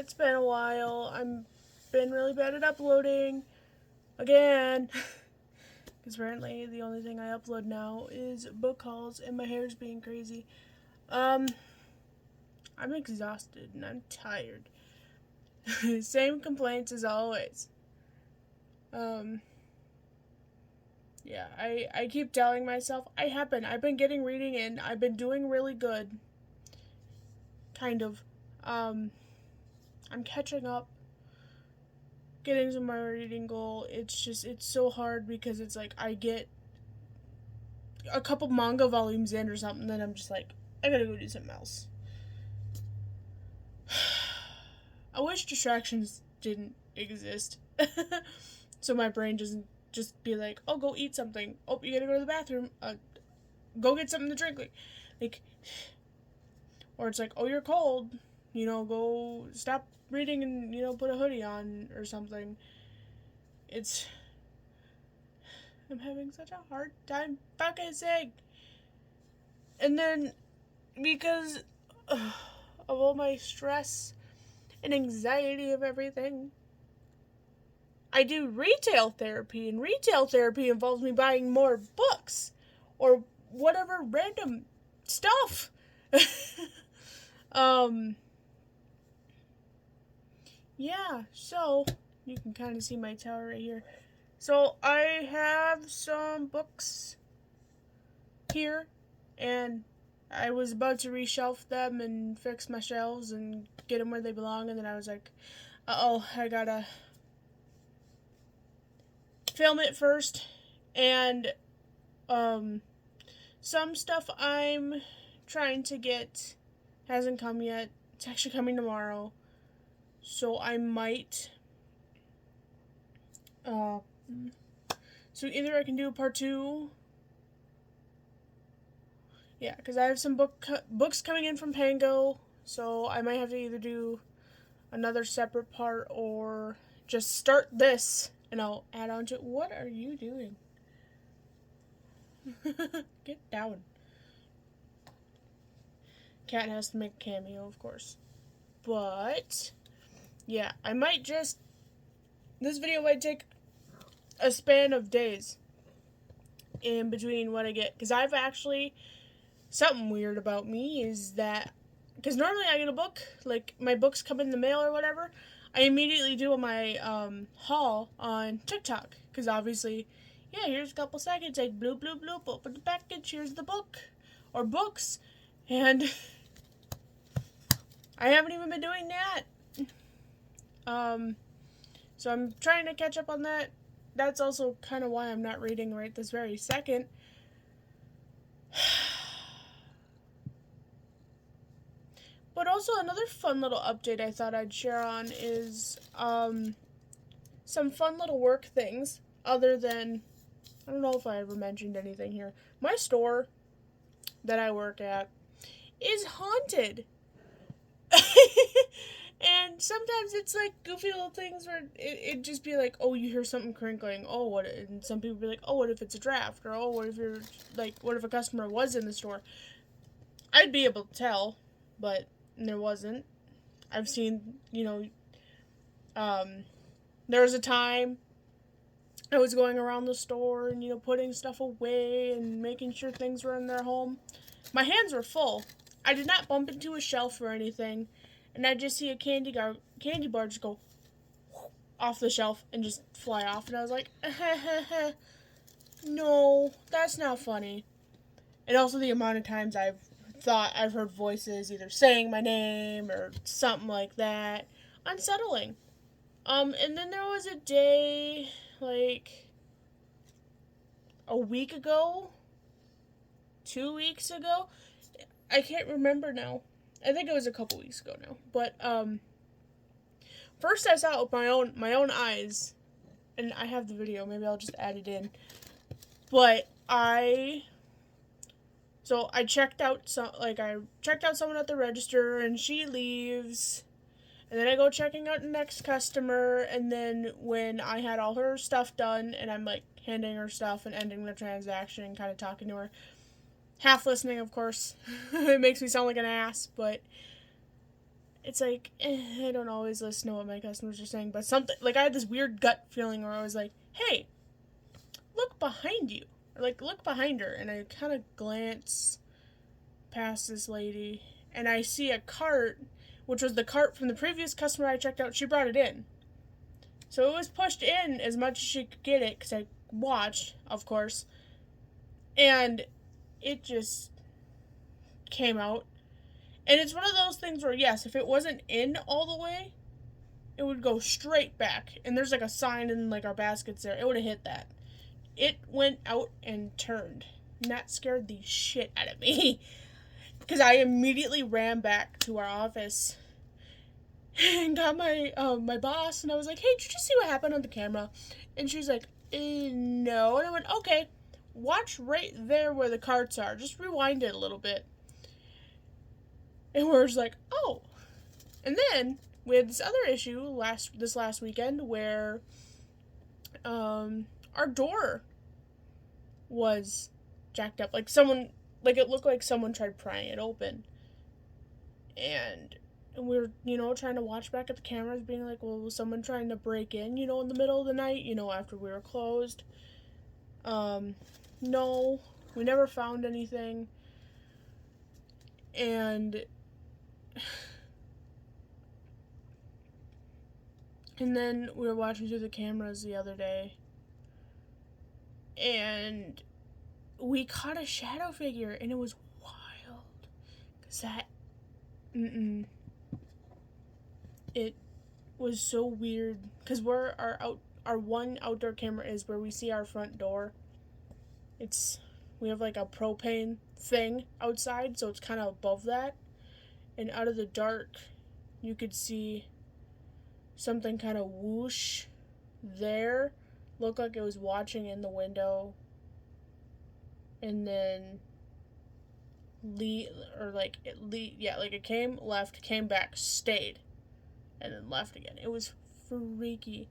It's been a while. I'm been really bad at uploading again. Because apparently the only thing I upload now is book hauls and my hair's being crazy. I'm exhausted and I'm tired. Same complaints as always. Yeah, I keep telling myself I've been getting reading in. I've been doing really good. Kind of. I'm catching up, getting to my reading goal. It's so hard because it's like I get a couple manga volumes in or something, then I'm just like, I gotta go do something else. I wish distractions didn't exist. So my brain doesn't just be like, oh, go eat something. Oh, you gotta go to the bathroom. Go get something to drink. Like, or it's like, oh, you're cold. Go stop reading and, put a hoodie on or something. It's. I'm having such a hard time focusing. And then, because of all my stress and anxiety of everything, I do retail therapy, and retail therapy involves me buying more books or whatever random stuff. um, yeah, so you can kind of see my tower right here. So I have some books here, and I was about to reshelf them and fix my shelves and get them where they belong, and then I was like, uh-oh, I gotta film it first, and some stuff I'm trying to get hasn't come yet. It's actually coming tomorrow, so I might so either I can do part 2. Yeah, because I have some books coming in from Pango, so I might have to either do another separate part or just start this and I'll add on to it. What are you doing? Get down. Cat has to make a cameo, of course. But, yeah, I might just. This video might take a span of days in between what I get. Because I've actually. Something weird about me is that. Because normally I get a book, like my books come in the mail or whatever. I immediately do my haul on TikTok. Because obviously, yeah, here's a couple seconds. Like, bloop, bloop, bloop, open the package, here's the book. Or books. And I haven't even been doing that. So I'm trying to catch up on that. That's also kind of why I'm not reading right this very second. But also another fun little update I thought I'd share on is some fun little work things other than, I don't know if I ever mentioned anything here. My store that I work at is haunted. And sometimes it's like goofy little things where it'd just be like, oh, you hear something crinkling. Oh, what? And some people be like, oh, what if it's a draft? Or, oh, what if you're like, what if a customer was in the store? I'd be able to tell, but there wasn't. I've seen, there was a time I was going around the store and, putting stuff away and making sure things were in their home. My hands were full. I did not bump into a shelf or anything, and I just see a candy bar just go off the shelf and just fly off, and I was like, no, that's not funny. And also the amount of times I've heard voices either saying my name or something like that. Unsettling. And then there was a day, like, a week ago, 2 weeks ago. I can't remember now. I think it was a couple weeks ago now. But, first I saw it with my own eyes. And I have the video, maybe I'll just add it in. But I checked out someone at the register and she leaves. And then I go checking out the next customer, and then when I had all her stuff done, and I'm like handing her stuff and ending the transaction and kind of talking to her, half listening, of course. It makes me sound like an ass, but it's like, I don't always listen to what my customers are saying, but something, like, I had this weird gut feeling where I was like, hey, look behind you. Or, like, look behind her. And I kind of glance past this lady, and I see a cart, which was the cart from the previous customer I checked out. She brought it in. So it was pushed in as much as she could get it, because I watched, of course. And it just came out. And it's one of those things where, yes, if it wasn't in all the way, it would go straight back. And there's like a sign in like our baskets there. It would have hit that. It went out and turned. And that scared the shit out of me. Because I immediately ran back to our office and got my boss. And I was like, hey, did you just see what happened on the camera? And she's like, no. And I went, okay, watch right there where the carts are. Just rewind it a little bit. And we're just like, oh. And then we had this other issue this last weekend where our door was jacked up. Like it looked like someone tried prying it open. And we were, trying to watch back at the cameras, being like, well, was someone trying to break in, in the middle of the night, after we were closed? No, we never found anything. And then we were watching through the cameras the other day, and we caught a shadow figure, and it was wild. Because it was so weird. Because where our one outdoor camera is, where we see our front door, we have like a propane thing outside, so it's kind of above that. And out of the dark, you could see something kind of whoosh there. Looked like it was watching in the window. And then it came, left, came back, stayed, and then left again. It was freaky.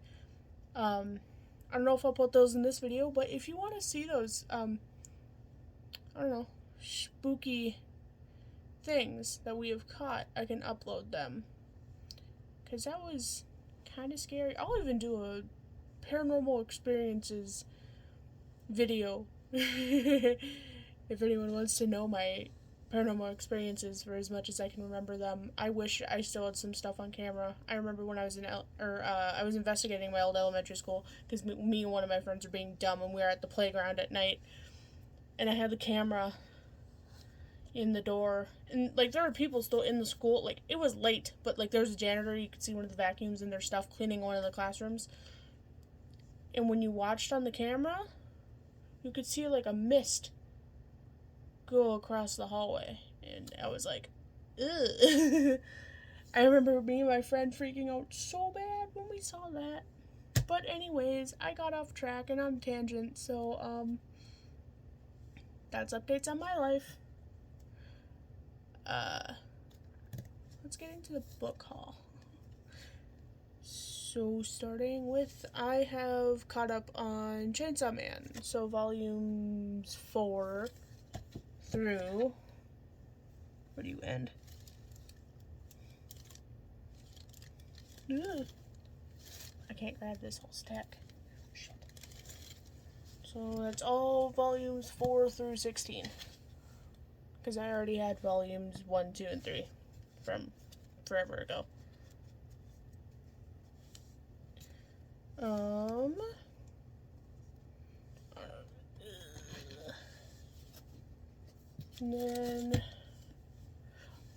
I don't know if I'll put those in this video, but if you want to see those, I don't know, spooky things that we have caught, I can upload them. Because that was kind of scary. I'll even do a paranormal experiences video if anyone wants to know my paranormal experiences for as much as I can remember them. I wish I still had some stuff on camera. I remember when I was I was investigating my old elementary school, because me and one of my friends were being dumb, and we were at the playground at night, and I had the camera in the door, and like there were people still in the school. Like it was late, but like there was a janitor, you could see one of the vacuums in their stuff cleaning one of the classrooms, and when you watched on the camera, you could see like a mist go across the hallway, and I was like, ugh. I remember me and my friend freaking out so bad when we saw that. But anyways, I got off track and on a tangent, so that's updates on my life. Let's get into the book haul. So starting with, I have caught up on Chainsaw Man. So volumes 4 through, where do you end? Ugh. I can't grab this whole stack. Shit. So that's all volumes 4 through 16. Because I already had volumes 1, 2, and 3 from forever ago. And then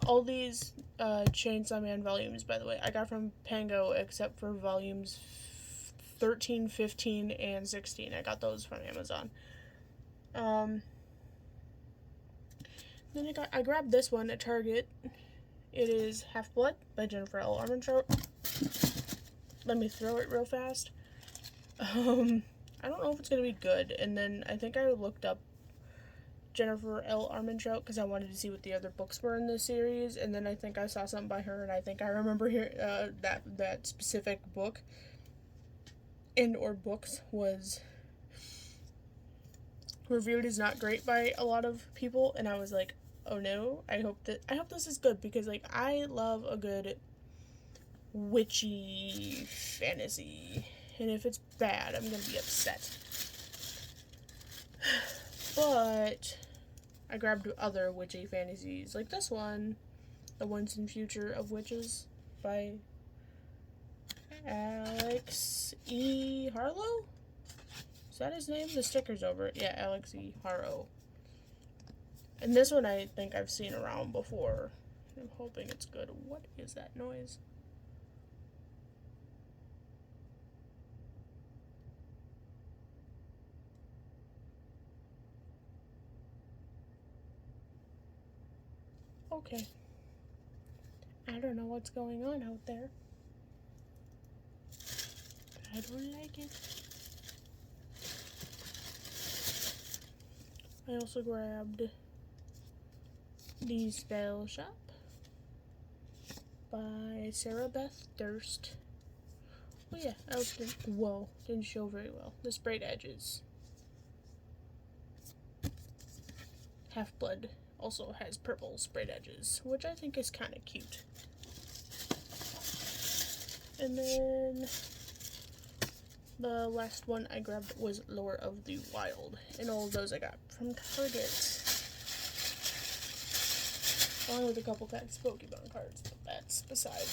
all these Chainsaw Man volumes, by the way, I got from Pango, except for volumes 13, 15, and 16. I got those from Amazon. Then I grabbed this one at Target. It is Half-Blood by Jennifer L. Armentrout. Let me throw it real fast. I don't know if it's going to be good. And then I think I looked up Jennifer L. Armentrout because I wanted to see what the other books were in this series. And then I think I saw something by her, and I think I remember that specific book or books was reviewed as not great by a lot of people, and I was like, oh no, I hope this is good, because like I love a good witchy fantasy. And if it's bad, I'm gonna be upset. But I grabbed other witchy fantasies, like this one, The Once and Future of Witches by Alex E. Harlow? Is that his name? The sticker's over it. Yeah, Alex E. Harlow. And this one I think I've seen around before. I'm hoping it's good. What is that noise? Okay. I don't know what's going on out there. I don't like it. I also grabbed The Spell Shop by Sarah Beth Durst. Oh yeah, didn't show very well. The sprayed edges. Half-Blood also has purple sprayed edges, which I think is kind of cute. And then the last one I grabbed was Lore of the Wild, and all of those I got from Target. Along with a couple packs of Pokemon cards, but that's besides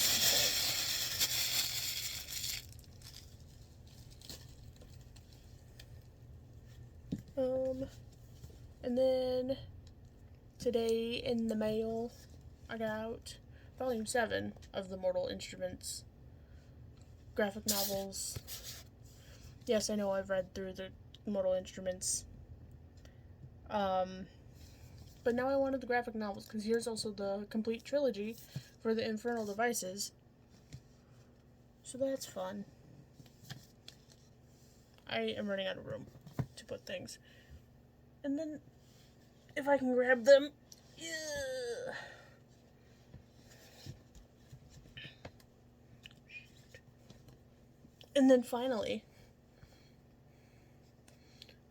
the point. And then today in the mail, I got Volume 7 of the Mortal Instruments graphic novels. Yes, I know I've read through the Mortal Instruments. But now I wanted the graphic novels, because here's also the complete trilogy for the Infernal Devices. So that's fun. I am running out of room to put things. And then, if I can grab them. Yeah. And then finally,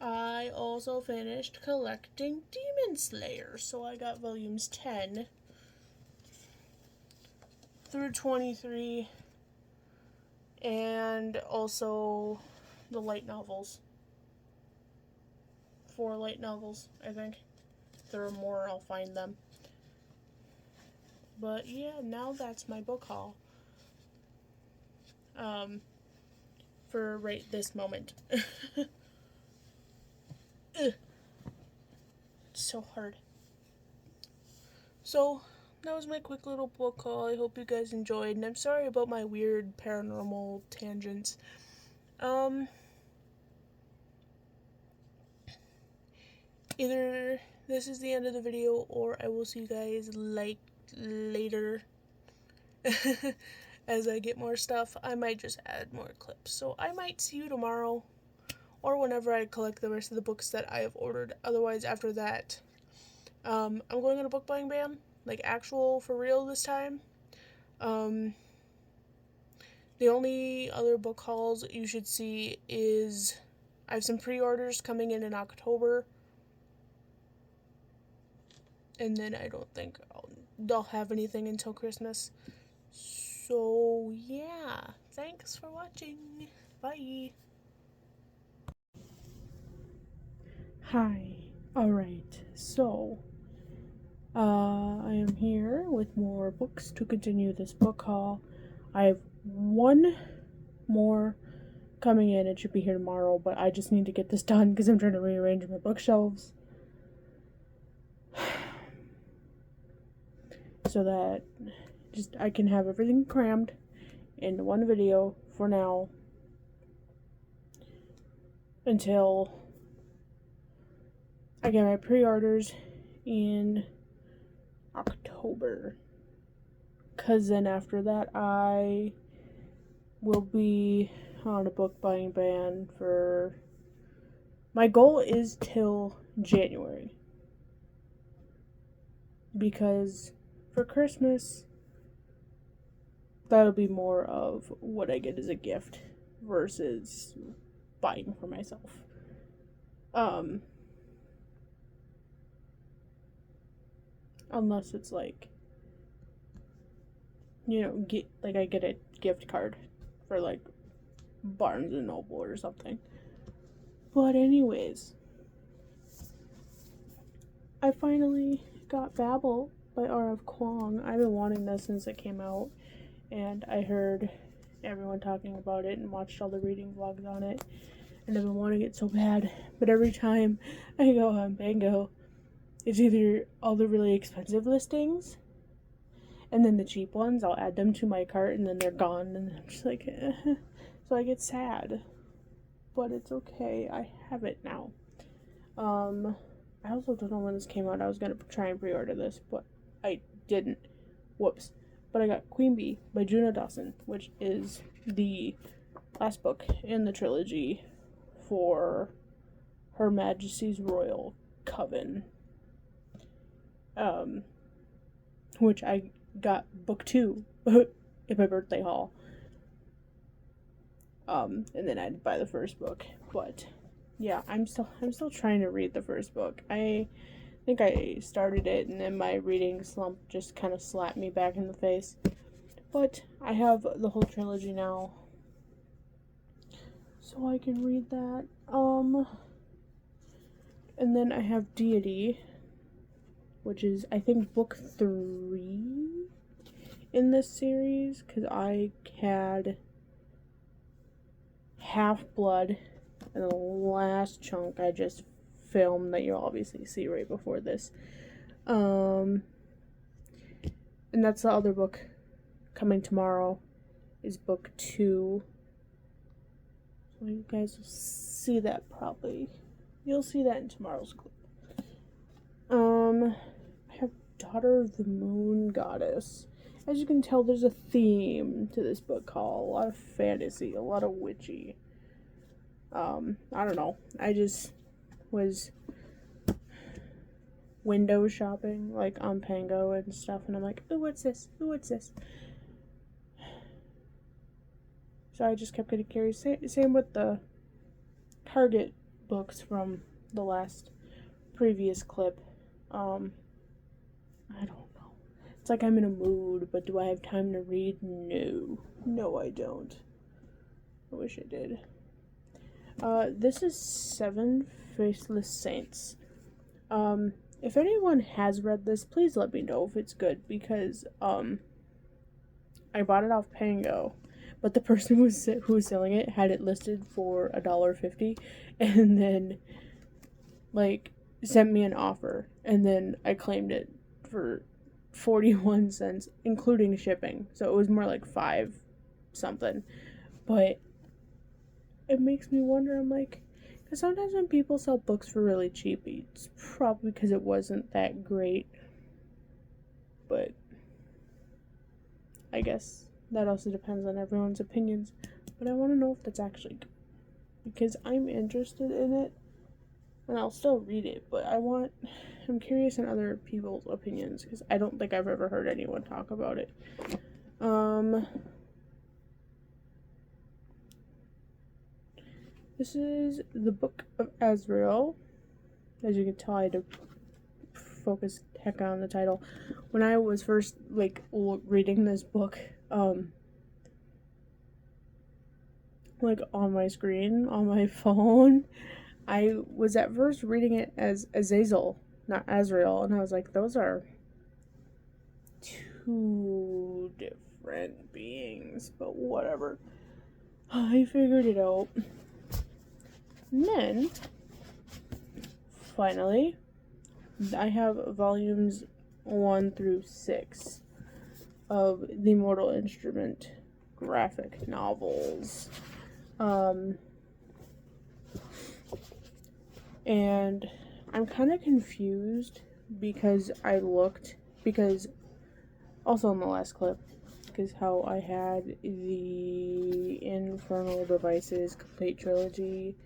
I also finished collecting Demon Slayer. So I got volumes 10 through 23, and also the light novels. 4 light novels, I think. If there are more, I'll find them. But yeah, now that's my book haul. For right this moment. It's so hard. So, that was my quick little book haul. I hope you guys enjoyed, and I'm sorry about my weird paranormal tangents. Either this is the end of the video, or I will see you guys later. As I get more stuff, I might just add more clips. So I might see you tomorrow, or whenever I collect the rest of the books that I have ordered. Otherwise, after that, I'm going on a book buying ban, like actual for real this time. The only other book hauls you should see is I have some pre-orders coming in October, and then I don't think I'll have anything until Christmas. So yeah, thanks for watching. Bye. Hi. Alright, so I am here with more books to continue this book haul. I have one more coming in. It should be here tomorrow, but I just need to get this done because I'm trying to rearrange my bookshelves so that I can have everything crammed in one video for now until I get my pre-orders in October, because then after that I will be on a book buying ban for, my goal is till January, because for Christmas that'll be more of what I get as a gift versus buying for myself. Unless it's like I get a gift card for like Barnes and Noble or something. But anyways, I finally got Babel by R.F. Kuang. I've been wanting this since it came out, and I heard everyone talking about it and watched all the reading vlogs on it, and I've been wanting it so bad. But every time I go on Bango, it's either all the really expensive listings, and then the cheap ones, I'll add them to my cart, and then they're gone, and I'm just like, so I get sad. But it's okay, I have it now. I also don't know when this came out. I was gonna try and pre-order this, but I didn't. Whoops. But I got Queen Bee by Juno Dawson, which is the last book in the trilogy for Her Majesty's Royal Coven. Which I got book 2 in my birthday haul. And then I'd buy the first book, but yeah, I'm still trying to read the first book. I think I started it, and then my reading slump just kind of slapped me back in the face. But I have the whole trilogy now, so I can read that. And then I have Deity, which is, I think, book 3 in this series, because I had Half-Blood, and the last chunk I just filmed that you'll obviously see right before this. And that's the other book coming tomorrow, is book 2. So you guys will see that probably. You'll see that in tomorrow's clip. I have Daughter of the Moon Goddess. As you can tell, there's a theme to this book called a lot of fantasy, a lot of witchy. I don't know. I just was window shopping, like, on Pango and stuff, and I'm like, ooh, what's this? Ooh, what's this? So I just kept getting curious. Same with the Target books from the last previous clip. I don't know. It's like I'm in a mood, but do I have time to read? No. No, I don't. I wish I did. This is Seven Faceless Saints. If anyone has read this, please let me know if it's good, because, I bought it off Pango, but the person who was selling it had it listed for $1.50, and then, like, sent me an offer, and then I claimed it for 41 cents, including shipping, so it was more like 5 something, but it makes me wonder, I'm like, because sometimes when people sell books for really cheap, it's probably because it wasn't that great, but I guess that also depends on everyone's opinions, but I want to know if that's actually good, because I'm interested in it, and I'll still read it, but I'm curious in other people's opinions, because I don't think I've ever heard anyone talk about it. This is the Book of Azrael. As you can tell, I had to focus heck on the title. When I was first, like, reading this book, like, on my screen, on my phone, I was at first reading it as Azazel, not Azrael, and I was like, those are two different beings, but whatever. I figured it out. And then, finally, I have volumes 1 through 6 of the Mortal Instrument graphic novels. And I'm kind of confused because also in the last clip, because how I had the Infernal Devices complete trilogy,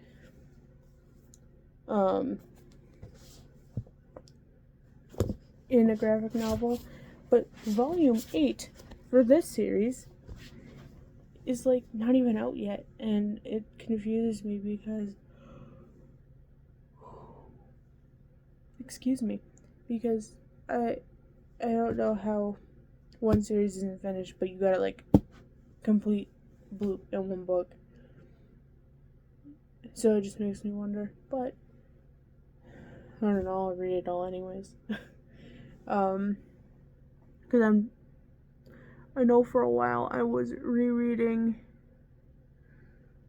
in a graphic novel, but volume 8 for this series is, like, not even out yet, and it confuses me because I don't know how one series isn't finished, but you gotta, like, complete Bloop in one book. So it just makes me wonder. But, I don't know, I'll read it all anyways. Because I know for a while I was rereading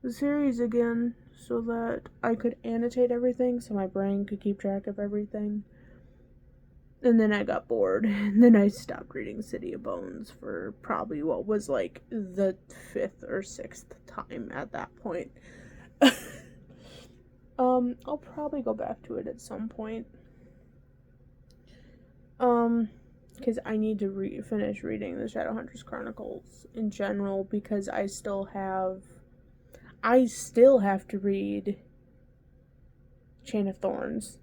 the series again so that I could annotate everything so my brain could keep track of everything. And then I got bored, and then I stopped reading City of Bones for probably what was like the 5th or 6th time at that point. I'll probably go back to it at some point. Because I need to finish reading the Shadowhunters Chronicles in general, because I still have to read Chain of Thorns.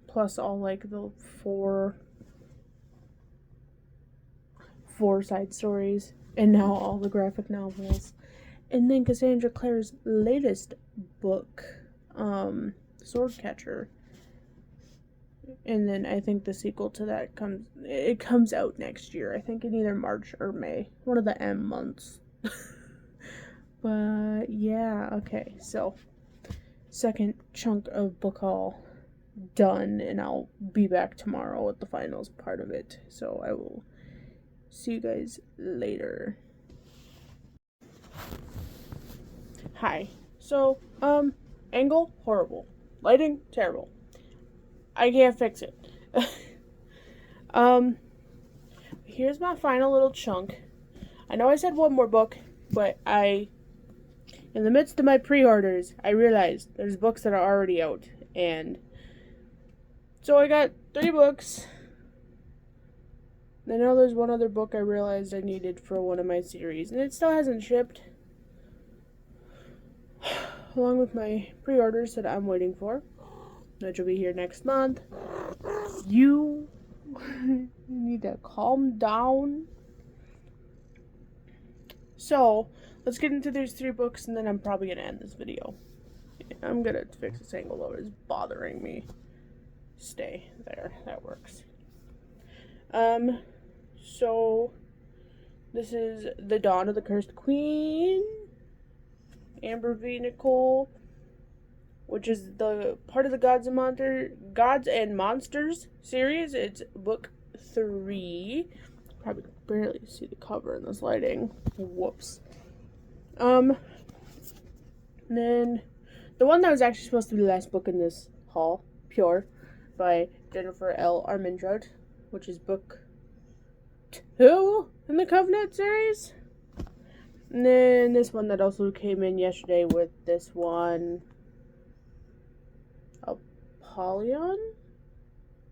Plus all, like, the four side stories, and now all the graphic novels. And then Cassandra Clare's latest book, Swordcatcher. And then I think the sequel to that comes out next year. I think in either March or May. One of the M months. But yeah, okay. So, second chunk of book haul done, and I'll be back tomorrow with the finals part of it. So I will see you guys later. Hi. So, angle, horrible. Lighting, terrible. I can't fix it. Here's my final little chunk. I know I said one more book, but in the midst of my pre-orders, I realized there's books that are already out, and so I got 3 books. I know there's one other book I realized I needed for one of my series, and it still hasn't shipped, along with my pre-orders that I'm waiting for, which will be here next month. You need to calm down. So, let's get into these 3 books, and then I'm probably going to end this video. I'm going to fix this angle, though. It's bothering me. Stay there. That works. So, this is The Dawn of the Cursed Queen. Amber V. Nicole, which is the part of the Gods and Monsters series. It's book 3. Probably barely see the cover in this lighting. Whoops. Then the one that was actually supposed to be the last book in this haul, Pure, by Jennifer L. Armentrout, which is book 2 in the Covenant series. And then this one that also came in yesterday with this one, Apollyon,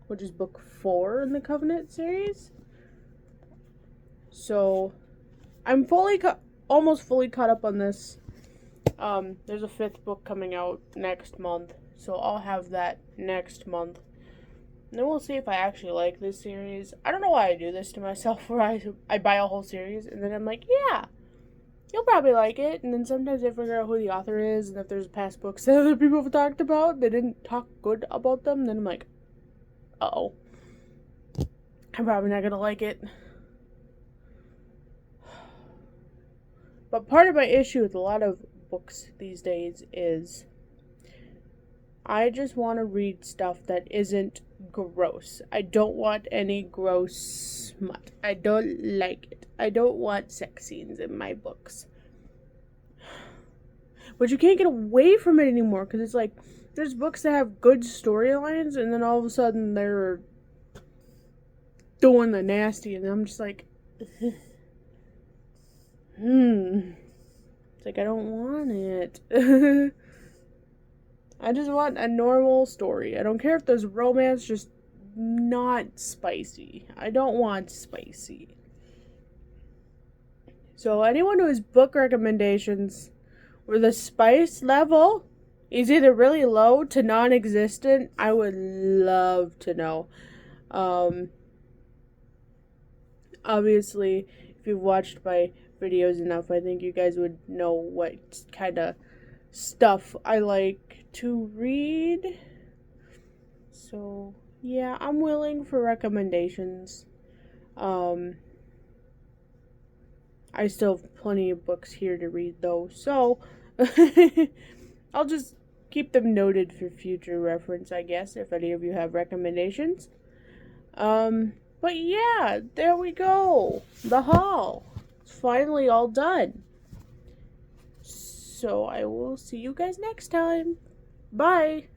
which is book 4 in the Covenant series. So, I'm almost fully caught up on this. There's a 5th book coming out next month, so I'll have that next month. And then we'll see if I actually like this series. I don't know why I do this to myself, where I buy a whole series, and then I'm like, yeah, you'll probably like it. And then sometimes I figure out who the author is, and if there's past books that other people have talked about, they didn't talk good about them, then I'm like, uh-oh, I'm probably not gonna like it. But part of my issue with a lot of books these days is I just want to read stuff that isn't gross. I don't want any gross smut. I don't like it. I don't want sex scenes in my books. But you can't get away from it anymore, because it's like, there's books that have good storylines, and then all of a sudden they're doing the nasty, and I'm just like, It's like, I don't want it. I just want a normal story. I don't care if there's romance, just not spicy. I don't want spicy. So anyone who has book recommendations where the spice level is either really low to non-existent, I would love to know. Obviously, if you've watched my videos enough, I think you guys would know what kind of stuff I like to read. So, Yeah, I'm willing for recommendations. Um, I still have plenty of books here to read though, so I'll just keep them noted for future reference, I guess, if any of you have recommendations. But yeah, there we go. The haul. It's finally all done. So I will see you guys next time. Bye.